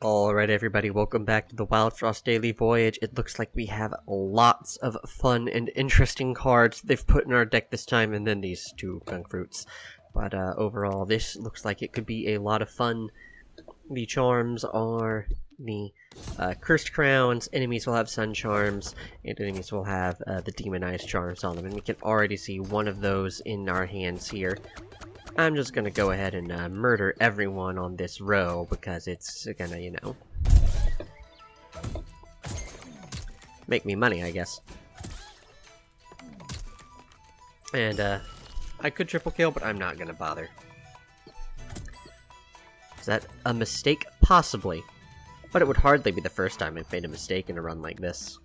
Alright everybody, welcome back to the Wildfrost Daily Voyage. It looks like we have lots of fun and interesting cards they've put in our deck this time, and then these two gunk fruits. But overall, this looks like it could be a lot of fun. The charms are the Cursed Crowns, enemies will have Sun Charms, and enemies will have the Demonized Charms on them. And we can already see one of those in our hands here. I'm just gonna go ahead and murder everyone on this row, because it's gonna, you know, make me money, I guess. And I could triple kill, but I'm not gonna bother. Is that a mistake? Possibly. But it would hardly be the first time I've made a mistake in a run like this.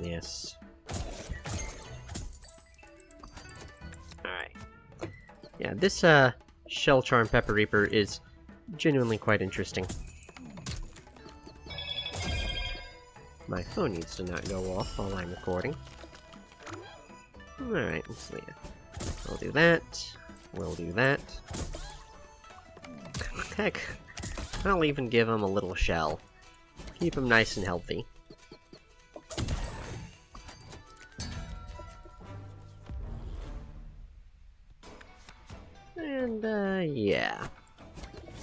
Yes. Alright. Yeah, this Shell Charm Pepper Reaper is genuinely quite interesting. My phone needs to not go off while I'm recording. Alright, so yeah. We'll do that. We'll do that. Heck, I'll even give him a little shell. Keep him nice and healthy. And, yeah.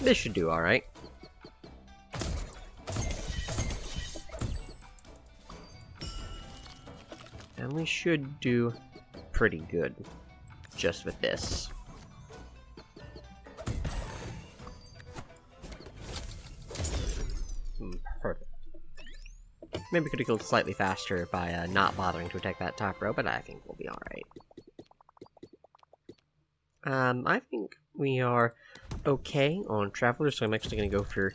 This should do alright. And we should do pretty good just with this. Perfect. Maybe we could have killed slightly faster by not bothering to attack that top row, but I think we'll be alright. I think we are okay on Travelers, so I'm actually going to go for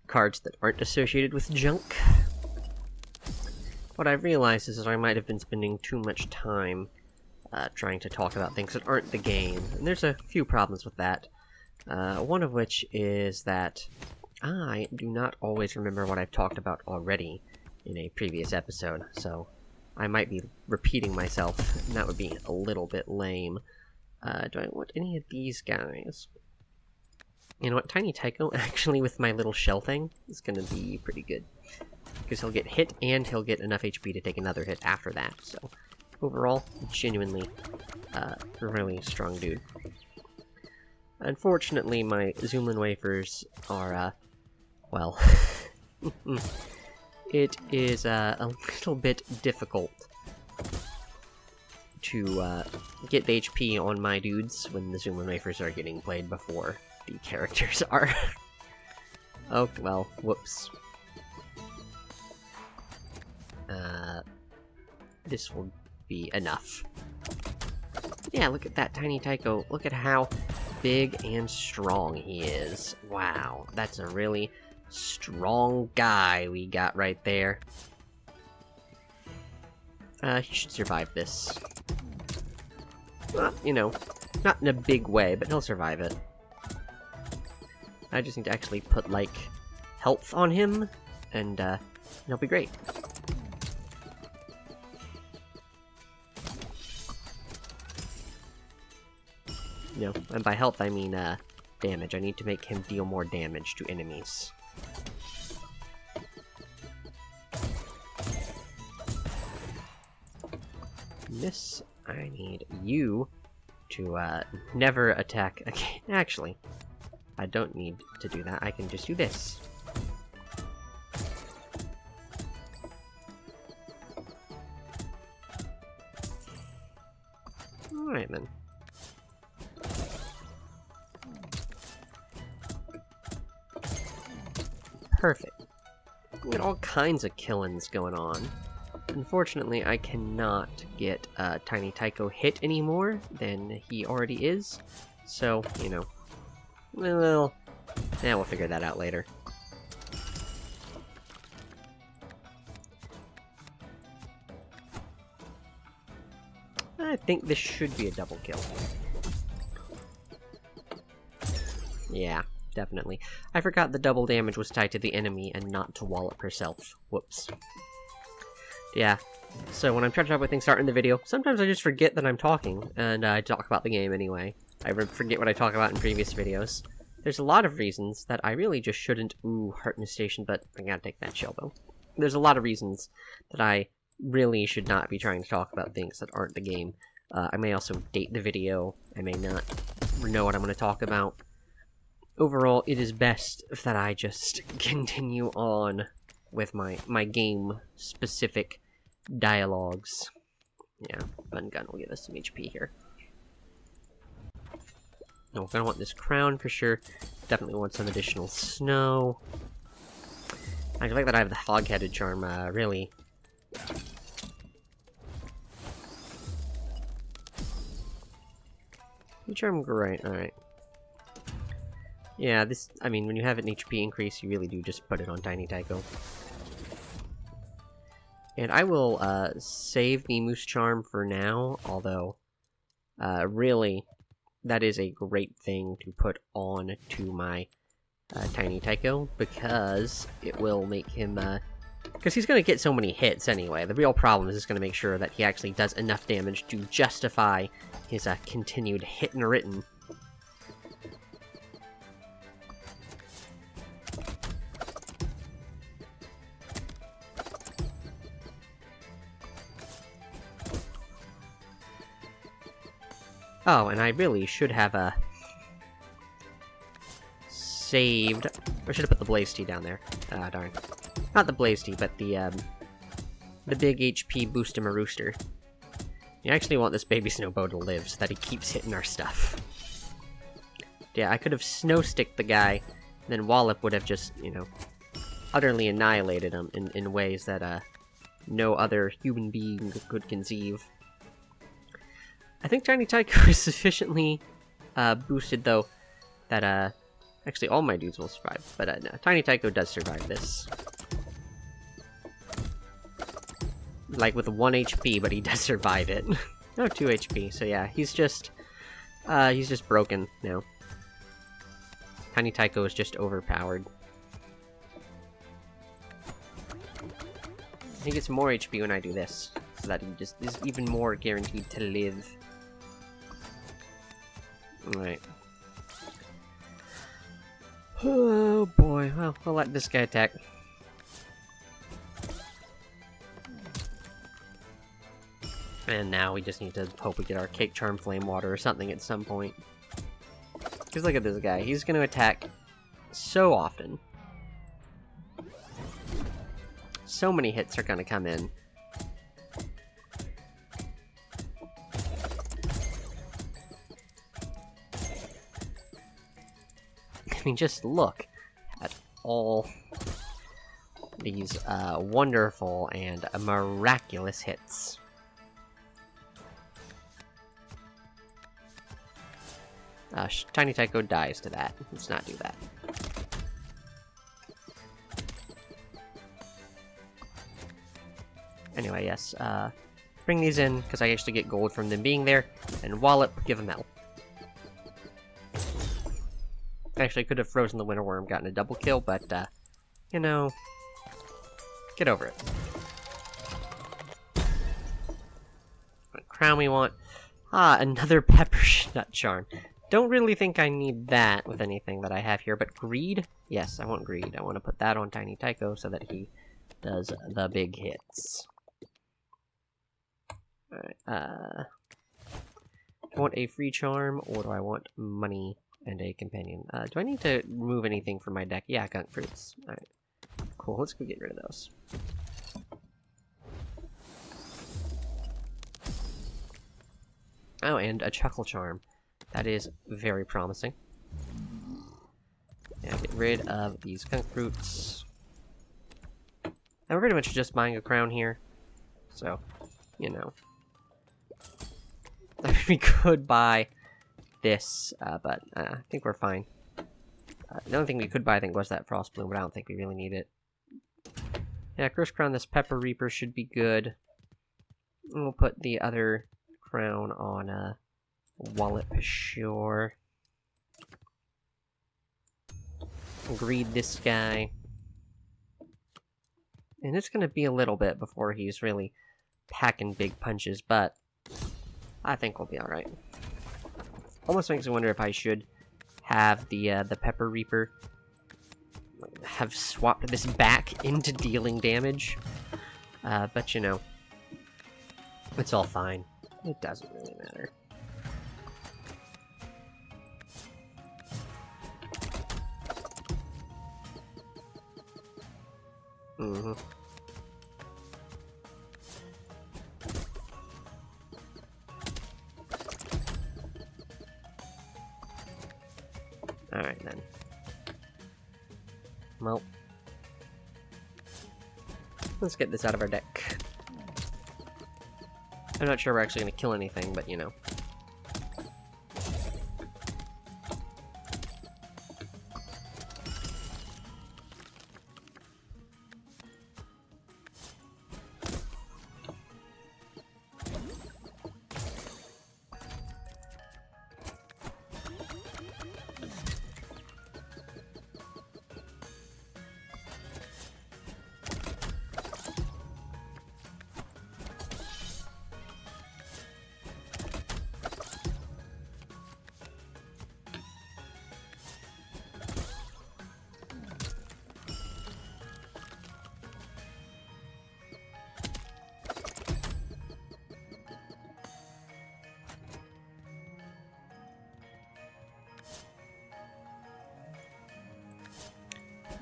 cards that aren't associated with junk. What I've realized is that I might have been spending too much time trying to talk about things that aren't the game, and there's a few problems with that. One of which is that I do not always remember what I've talked about already in a previous episode, so I might be repeating myself, and that would be a little bit lame. Do I want any of these guys? You know what, Tiny Tyko, actually, with my little shell thing, is gonna be pretty good. Because he'll get hit, and he'll get enough HP to take another hit after that, so overall, genuinely, a really strong dude. Unfortunately, my Zoomlin wafers are, well, it is a little bit difficult to get the HP on my dudes when the Zoomlin wafers are getting played before the characters are. Oh, well, whoops. This will be enough. Yeah, look at that Tiny Tyko. Look at how big and strong he is. Wow, that's a really strong guy we got right there. He should survive this. Well, you know, not in a big way, but he'll survive it. I just need to actually put, like, health on him, and he'll be great. You know, and by health I mean, damage. I need to make him deal more damage to enemies. This, I need you to, never attack again. Actually, I don't need to do that. I can just do this. Alright then. Perfect. We got all kinds of killings going on. Unfortunately, I cannot get Tiny Tyko hit any more than he already is. So, you know. Well, yeah, we'll figure that out later. I think this should be a double kill. Yeah, definitely. I forgot the double damage was tied to the enemy and not to Wallop herself. Whoops. Yeah, So when I'm trying to talk about things starting the video, sometimes I just forget that I'm talking, and I talk about the game anyway. I forget what I talk about in previous videos. There's a lot of reasons that I really just shouldn't... Ooh, Heart Station, but I gotta take that shell, though. There's a lot of reasons that I really should not be trying to talk about things that aren't the game. I may also date the video. I may not know what I'm going to talk about. Overall, it is best that I just continue on with my game-specific dialogues. Yeah, Bun Gun will give us some HP here. No, we're gonna want this crown for sure. Definitely want some additional snow. I like that I have the hog-headed charm, really. Charm, great, alright. Yeah, this, I mean, when you have an HP increase, you really do just put it on Tiny Tyko. And I will, save the Moose Charm for now, although, really, that is a great thing to put on to my, Tiny Tyko, because it will make him, because he's going to get so many hits anyway. The real problem is just going to make sure that he actually does enough damage to justify his, continued hit and written. Oh, and I really should have, saved... I should have put the Blaze Tea down there. Ah, darn. Not the Blaze Tea, but the big HP boost him a rooster. You actually want this baby Snowbow to live, so that he keeps hitting our stuff. Yeah, I could have Snowsticked the guy, and then Wallop would have just, you know, utterly annihilated him in ways that, no other human being could conceive. I think Tiny Tyko is sufficiently, boosted, though, that, actually all my dudes will survive, but, no, Tiny Tyko does survive this. Like, with 1 HP, but he does survive it. No, 2 HP, so yeah, he's just broken now. Tiny Tyko is just overpowered. He gets more HP when I do this, so that he just is even more guaranteed to live. Alright. Oh boy, well, we'll let this guy attack. And now we just need to hope we get our Cake Charm Flame Water or something at some point. Because look at this guy, he's going to attack so often. So many hits are going to come in. I mean, just look at all these wonderful and miraculous hits. Tiny Tyko dies to that. Let's not do that. Anyway, yes, bring these in, because I actually get gold from them being there, and Wallop, give them hell. Actually, I could have frozen the Winter Worm, gotten a double kill, but, you know, get over it. What crown we want? Ah, another Pepper Nut Charm. Don't really think I need that with anything that I have here, but Greed? Yes, I want Greed. I want to put that on Tiny Tyko so that he does the big hits. Alright, do I want a free charm, or do I want money and a companion? Do I need to remove anything from my deck? Yeah, Gunk Fruits. Alright, cool, let's go get rid of those. Oh, and a Chuckle Charm. That is very promising. Yeah, get rid of these Gunk Fruits. And we're pretty much just buying a crown here. So, you know. We could buy this, but I think we're fine. The only thing we could buy, I think, was that Frost Bloom, but I don't think we really need it. Yeah, first crown, this Pepper Reaper should be good. And we'll put the other crown on, Wallop, sure. Greed this guy. And it's gonna be a little bit before he's really packing big punches, but I think we'll be alright. Almost makes me wonder if I should have the Pepper Reaper have swapped this back into dealing damage. But you know, it's all fine. It doesn't really matter. Alright then. Well, let's get this out of our deck. I'm not sure we're actually going to kill anything, but you know.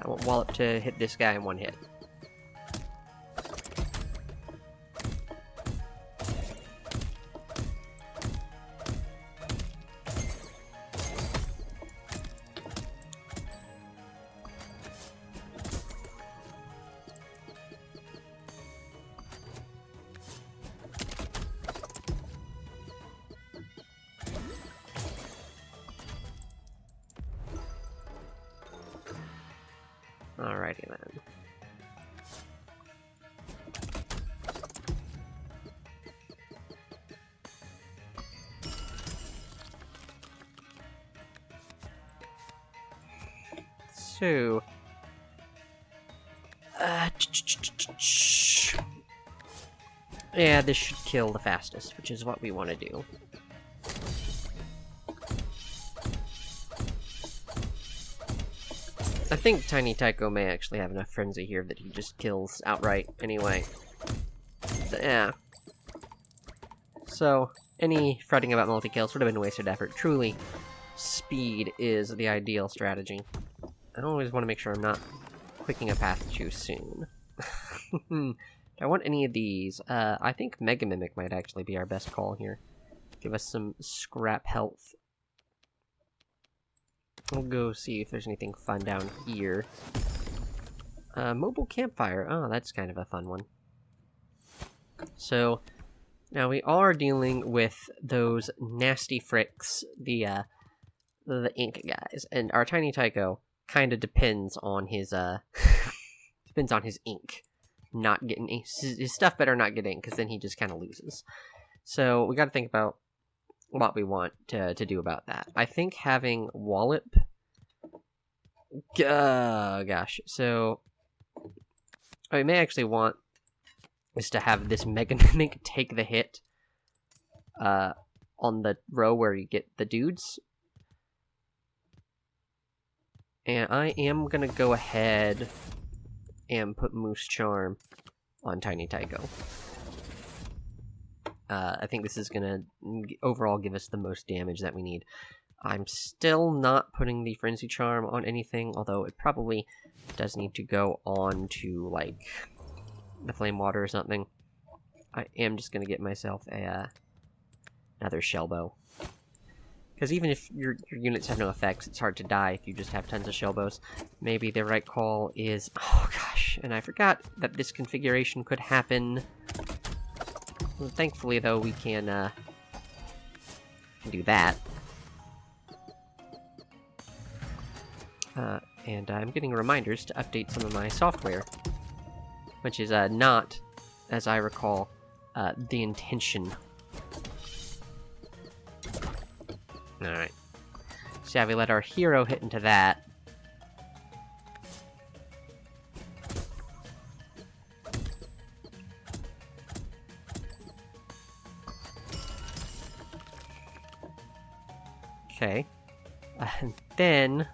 I want Wallop to hit this guy in one hit. Alrighty then. So, yeah, this should kill the fastest, which is what we want to do. I think Tiny Tyko may actually have enough frenzy here that he just kills outright anyway. Yeah. So, any fretting about multi-kills would have been wasted effort. Truly, speed is the ideal strategy. I always want to make sure I'm not clicking a path too soon. Do I want any of these? I think Mega Mimic might actually be our best call here. Give us some scrap health. We'll go see if there's anything fun down here. Mobile campfire. Oh, that's kind of a fun one. So, now we are dealing with those nasty fricks, the ink guys, and our Tiny Tyko kind of depends on his depends on his ink not getting his stuff better not get ink, because then he just kind of loses. So we got to think about what we want to do about that. I think having Wallop, gosh, so what I may actually want is to have this Mega Mimic take the hit on the row where you get the dudes. And I am going to go ahead and put Moose Charm on Tiny Tyko. I think this is going to overall give us the most damage that we need. I'm still not putting the Frenzy Charm on anything, although it probably does need to go on to, like, the Flame Water or something. I am just going to get myself another Shell Bow. Because even if your units have no effects, it's hard to die if you just have tons of Shell Bows. Maybe the right call is... Oh gosh, and I forgot that this configuration could happen. Well, thankfully, though, we can do that. And I'm getting reminders to update some of my software. Which is not, as I recall, the intention. Alright. So yeah, we let our hero hit into that. Okay. And then...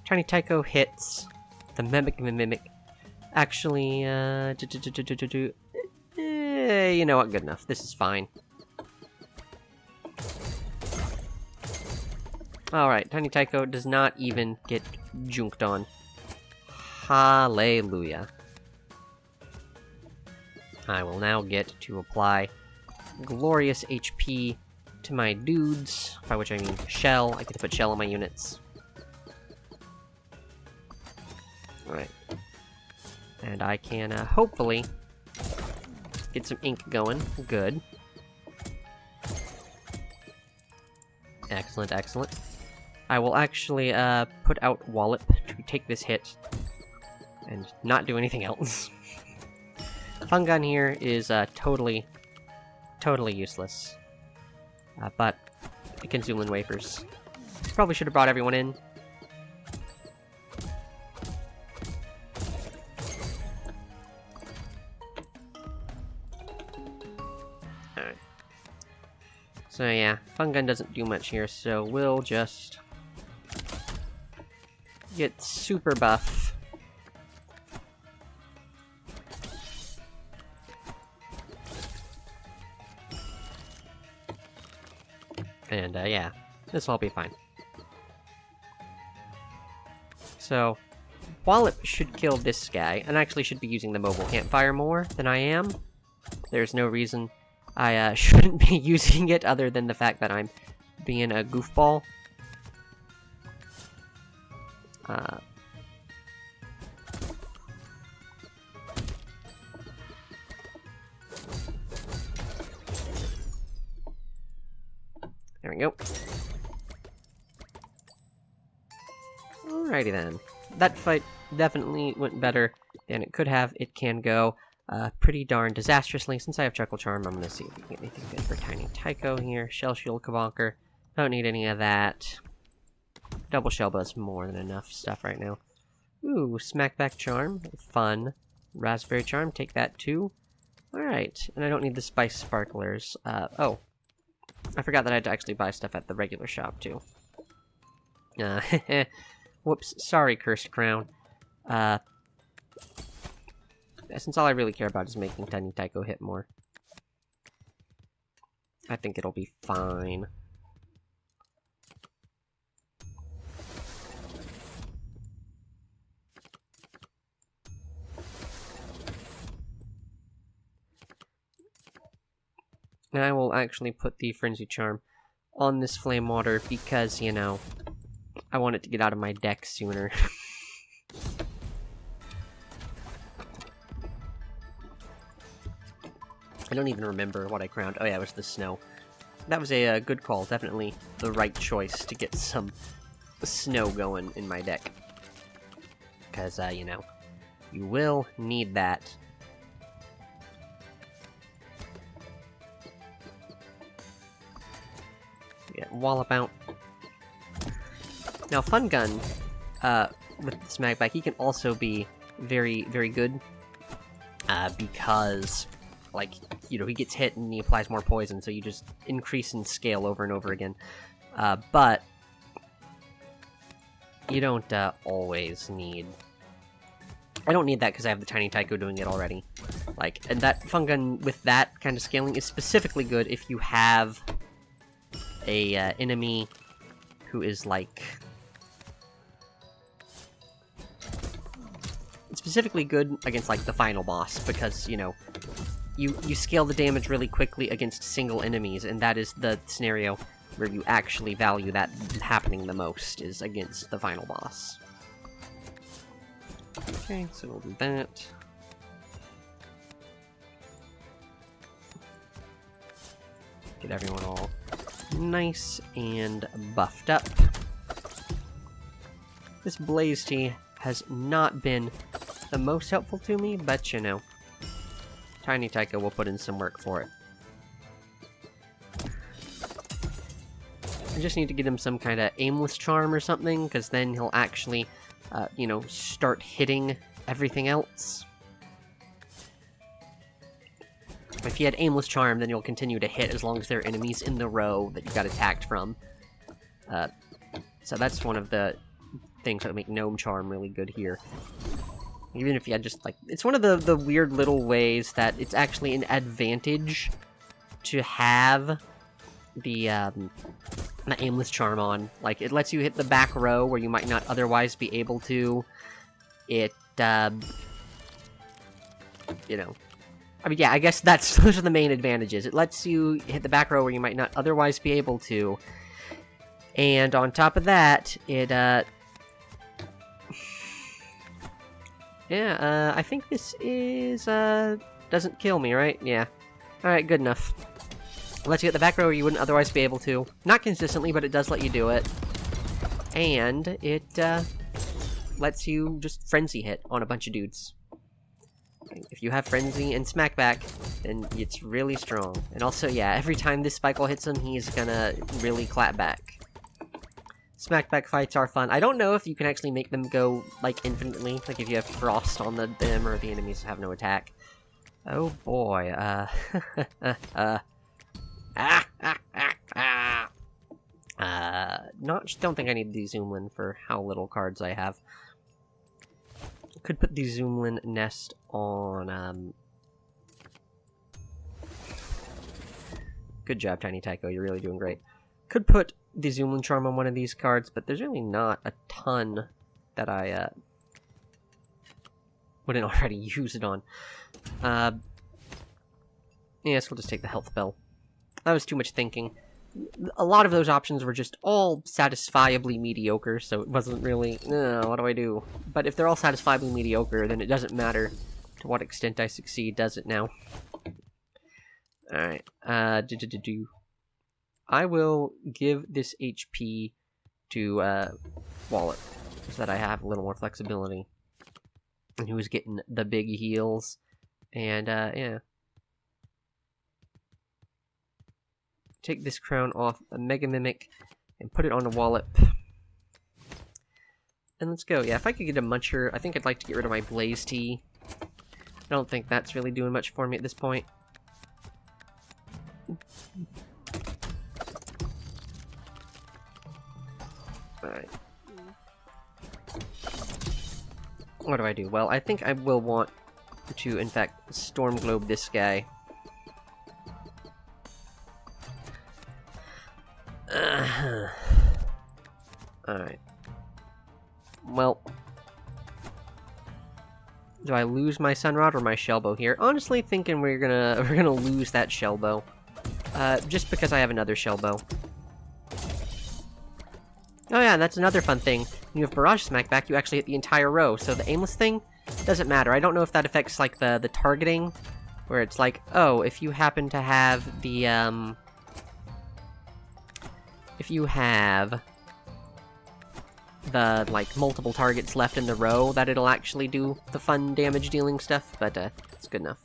Tiny Tyko hits the Mimic. Actually, you know what? Good enough. This is fine. Alright, Tiny Tyko does not even get junked on. Hallelujah. I will now get to apply glorious HP to my dudes, by which I mean shell. I get to put shell on my units. Alright. And I can, hopefully, get some ink going. Good. Excellent, excellent. I will actually, put out Wallop to take this hit, and not do anything else. Fun Gun here is, totally useless. But, it can zoom in wafers. Probably should have brought everyone in. Alright. So yeah, Fun Gun doesn't do much here, so we'll just get super buff. And, yeah, this will all be fine. So, Wallop should kill this guy, and I actually should be using the mobile campfire more than I am. There's no reason I, shouldn't be using it other than the fact that I'm being a goofball. There we go. Alrighty then. That fight definitely went better than it could have. It can go pretty darn disastrously. Since I have Chuckle Charm, I'm gonna see if we can get anything good for Tiny Tyko here. Shell Shield Kabonker. Don't need any of that. Double Shell Buzz, more than enough stuff right now. Ooh, Smackback Charm. Fun. Raspberry Charm, take that too. Alright, and I don't need the Spice Sparklers. Oh. I forgot that I had to actually buy stuff at the regular shop, too. Whoops, sorry, Cursed Crown. Since all I really care about is making Tiny Tyko hit more. I think it'll be fine. And I will actually put the Frenzy Charm on this Flame Water because, you know, I want it to get out of my deck sooner. I don't even remember what I crowned. Oh yeah, it was the snow. That was a good call. Definitely the right choice to get some snow going in my deck. Because, you know, you will need that. Yeah, Wallop out. Now, Fun Gun, with the Smackback, he can also be very, very good. Because, like, you know, he gets hit and he applies more poison, so you just increase in scale over and over again. But you don't, always need... I don't need that because I have the Tiny Tyko doing it already. Like, and that Fun Gun with that kind of scaling is specifically good if you have a, enemy who is, like... It's specifically good against, like, the final boss, because, you know, you scale the damage really quickly against single enemies, and that is the scenario where you actually value that happening the most, is against the final boss. Okay, so we'll do that. Get everyone all nice and buffed up. This Blaze Tea has not been the most helpful to me, but you know, Tiny Tyko will put in some work for it. I just need to get him some kind of aimless charm or something, because then he'll actually, you know, start hitting everything else. If he had aimless charm, then you'll continue to hit as long as there are enemies in the row that you got attacked from. So that's one of the things that make Gnome Charm really good here. Even if you had just, like... It's one of the weird little ways that it's actually an advantage to have the Aimless Charm on. Like, it lets you hit the back row where you might not otherwise be able to. It, you know... I mean, yeah, I guess those are the main advantages. It lets you hit the back row where you might not otherwise be able to. And on top of that, it, yeah, I think this is, doesn't kill me, right? Yeah. Alright, good enough. Lets you hit the back row where you wouldn't otherwise be able to. Not consistently, but it does let you do it. And it, lets you just frenzy hit on a bunch of dudes. If you have frenzy and smackback, then it's really strong. And also, yeah, every time this Spike'll hits him, he's gonna really clap back. Smackback fights are fun. I don't know if you can actually make them go, like, infinitely. Like, if you have frost on them, or the enemies have no attack. Oh, boy. Don't think I need the Zoomlin for how little cards I have. Could put the Zoomlin nest on, Good job, Tiny Tyko. You're really doing great. Could put the Zoomlin Charm on one of these cards, but there's really not a ton that I, wouldn't already use it on. Yes, we'll just take the health bell. That was too much thinking. A lot of those options were just all satisfiably mediocre, so it wasn't really, what do I do? But if they're all satisfiably mediocre, then it doesn't matter to what extent I succeed, does it now? Alright, I will give this HP to, Wallop, so that I have a little more flexibility. And who's getting the big heals, and, yeah. Take this crown off a Mega Mimic and put it on a Wallop. And let's go. Yeah, if I could get a Muncher, I think I'd like to get rid of my Blaze Tea. I don't think that's really doing much for me at this point. Alright. What do I do? Well, I think I will want to, in fact, Storm Globe this guy. Alright. Well, do I lose my Sunrod or my Shellbow here? Honestly, thinking we're gonna lose that Shellbow. Just because I have another Shellbow. Oh yeah, that's another fun thing. When you have Barrage Smackback, you actually hit the entire row, so the aimless thing doesn't matter. I don't know if that affects, like, the targeting, where it's like, oh, if you happen to have the, if you have the, like, multiple targets left in the row, that it'll actually do the fun damage-dealing stuff, but, it's good enough.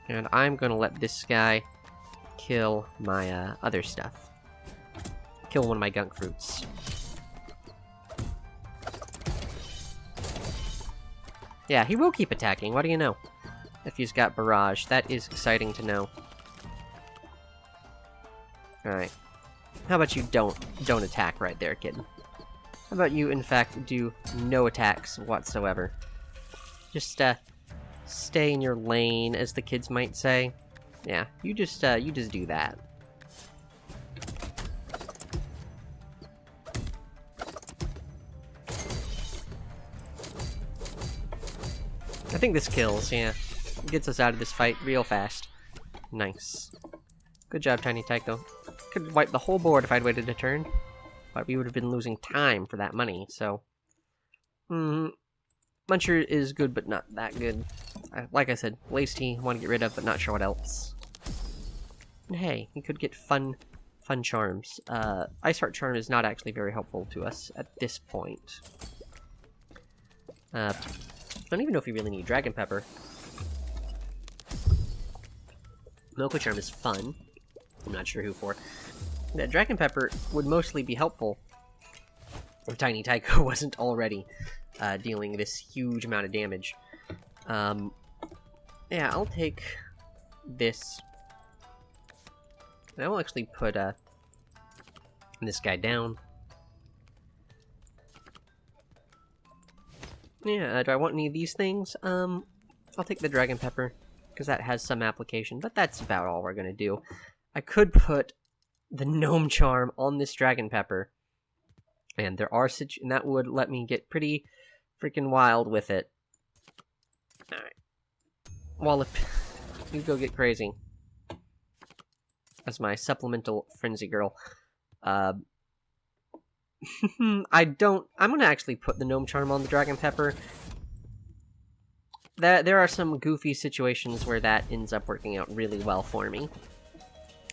And I'm gonna let this guy kill my, other stuff. Kill one of my gunk fruits. Yeah, he will keep attacking, what do you know? If he's got Barrage, that is exciting to know. Alright. How about you don't attack right there, kid? How about you, in fact, do no attacks whatsoever? Just, stay in your lane, as the kids might say. Yeah, you just do that. I think this kills, yeah. Gets us out of this fight real fast. Nice. Good job, Tiny Tyko. Could wipe the whole board if I'd waited a turn. But we would have been losing time for that money, so... Muncher is good, but not that good. Like I said, Blaze Tea, want to get rid of, but not sure what else. And hey, we could get fun charms. Ice Heart Charm is not actually very helpful to us at this point. I don't even know if we really need Dragon Pepper. Milky Charm is fun. I'm not sure who for. That Dragon Pepper would mostly be helpful if Tiny Tyko wasn't already dealing this huge amount of damage. Yeah, I'll take this. I will actually put this guy down. Yeah, do I want any of these things? I'll take the dragon pepper, because that has some application, but that's about all we're gonna do. I could put the gnome charm on this dragon pepper, and there are and that would let me get pretty freaking wild with it. Alright. Wallop, you go get crazy. That's my supplemental frenzy girl. I'm gonna actually put the gnome charm on the dragon pepper. There are some goofy situations where that ends up working out really well for me.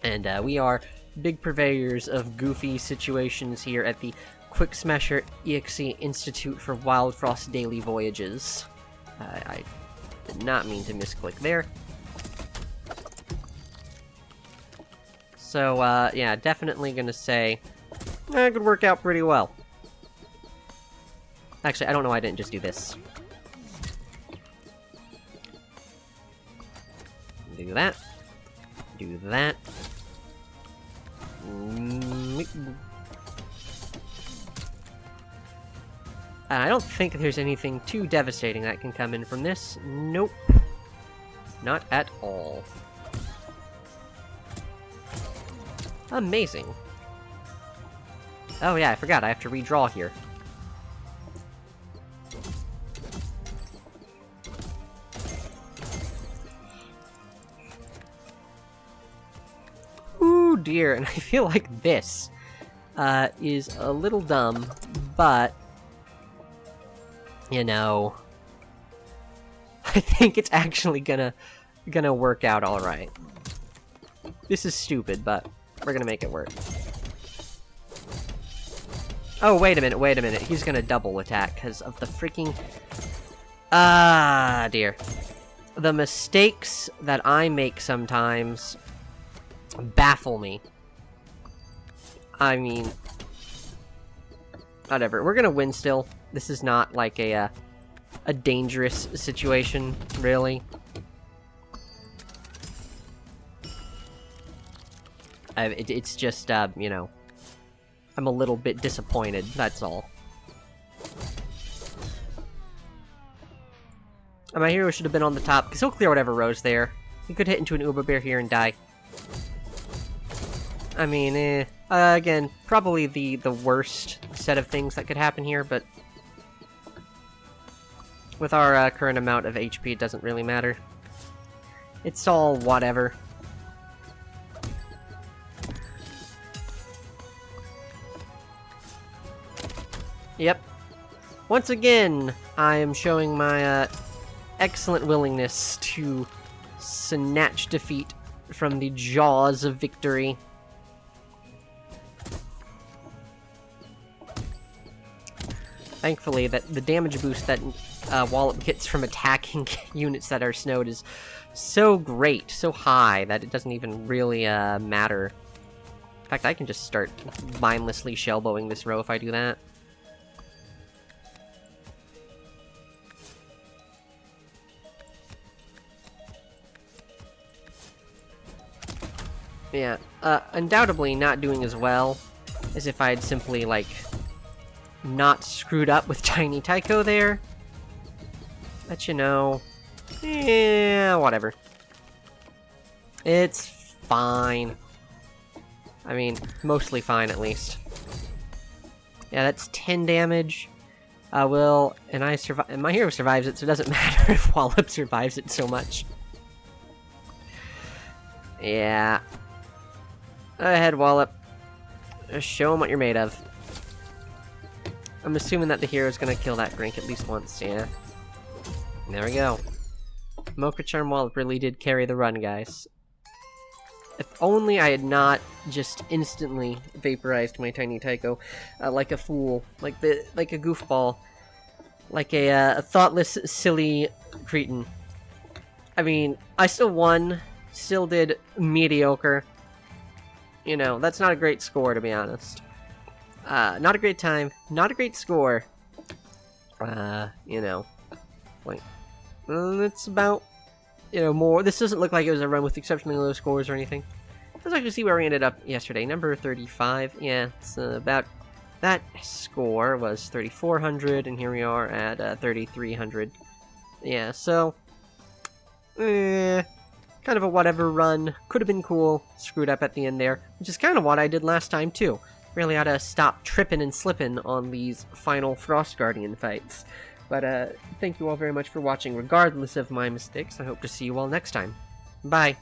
And we are big purveyors of goofy situations here at the Quick Smasher EXE Institute for Wildfrost Daily Voyages. I did not mean to misclick there. So, yeah, definitely gonna say it could work out pretty well. Actually, I don't know why I didn't just do this. Do that. Do that. I don't think there's anything too devastating that can come in from this. Nope. Not at all. Amazing. Oh yeah, I forgot, I have to redraw here. Ooh dear, and I feel like this is a little dumb, but you know, I think it's actually gonna work out alright. This is stupid, but we're gonna make it work. Oh, wait a minute, he's gonna double attack because of the freaking... Ah, dear. The mistakes that I make sometimes baffle me. I mean... Whatever, we're gonna win still. This is not like a dangerous situation, really. It's just, you know... I'm a little bit disappointed, that's all. And my hero should have been on the top, because he'll clear whatever rose there. He could hit into an Uber Bear here and die. I mean, again, probably the worst set of things that could happen here, but... with our current amount of HP, it doesn't really matter. It's all whatever. Yep. Once again, I am showing my excellent willingness to snatch defeat from the jaws of victory. Thankfully, that the damage boost that Wallop gets from attacking units that are snowed is so great, so high, that it doesn't even really matter. In fact, I can just start mindlessly shellbowing this row if I do that. Yeah, undoubtedly not doing as well as if I had simply, like, not screwed up with Tiny Tyko there. But, you know, yeah, whatever. It's fine. I mean, mostly fine, at least. Yeah, that's 10 damage. And I survive. And my hero survives it, so it doesn't matter if Wallop survives it so much. Yeah. Go ahead, Wallop. Just show him what you're made of. I'm assuming that the hero's gonna kill that Grink at least once, yeah. There we go. Mocha Charm Wallop really did carry the run, guys. If only I had not just instantly vaporized my Tiny Tyko like a fool, like a goofball, like a thoughtless, silly cretin. I mean, I still won, still did mediocre. You know, that's not a great score, to be honest. Not a great time, not a great score. You know, like, it's about, you know, more. This doesn't look like it was a run with exceptionally low scores or anything. let's actually see where we ended up yesterday. Number 35. Yeah, it's about... That score was 3,400, and here we are at 3,300. Yeah, so... kind of a whatever run. Could have been cool. Screwed up at the end there, which is kind of what I did last time, too. Really ought to stop tripping and slipping on these final Frost Guardian fights. But, thank you all very much for watching, regardless of my mistakes. I hope to see you all next time. Bye.